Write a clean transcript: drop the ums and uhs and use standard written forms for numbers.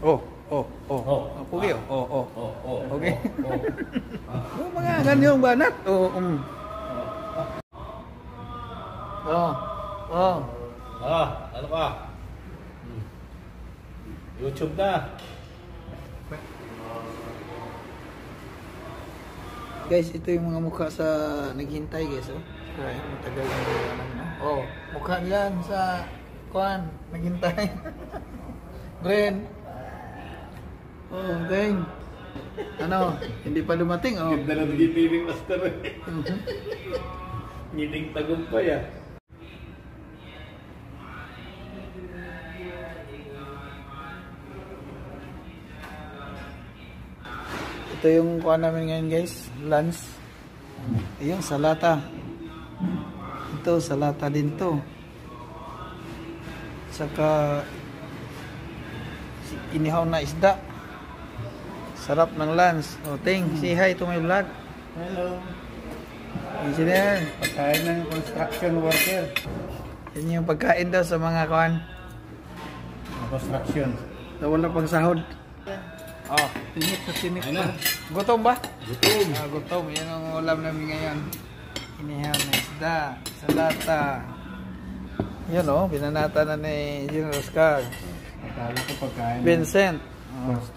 Oh, oh, oh. Oh. Pugi, oh, oh, oh. Oh, oh. Okay. Oh. Oh, mga ganyong banat. Oh, Oh, oh. Ano ka? YouTube na. Guys, ito yung mga mukha sa naghintay, guys. Oh. Right, matagal na ano. Oh, mukha niyan sa kuan, naghintay. Bren. Oh, dang. Ano, hindi pa dumating, oh. Ganda na nagitiling master. Ngiting tagumpay ah. Ito yung kuha namin ngayon, guys, lunch. Ayun, salata. Ito, salata din to. Saka inihaw na isda. Sarap ng lunch. Oh, Ting, say hi to my vlog. Hello. Engineer. Pagkain ng construction worker. Yan yung pagkain daw sa mga kuhan. Construction. Na wala pang sahod. Oh, tinit sa tinit. Ayun na. Gutom ba? Gutom. Gutom. Yan ang ulam namin ngayon. Inihaw na isda. Salata. Yun oh, binanata na ni General Oscar. Akala ko pagkain. Vincent. Construction.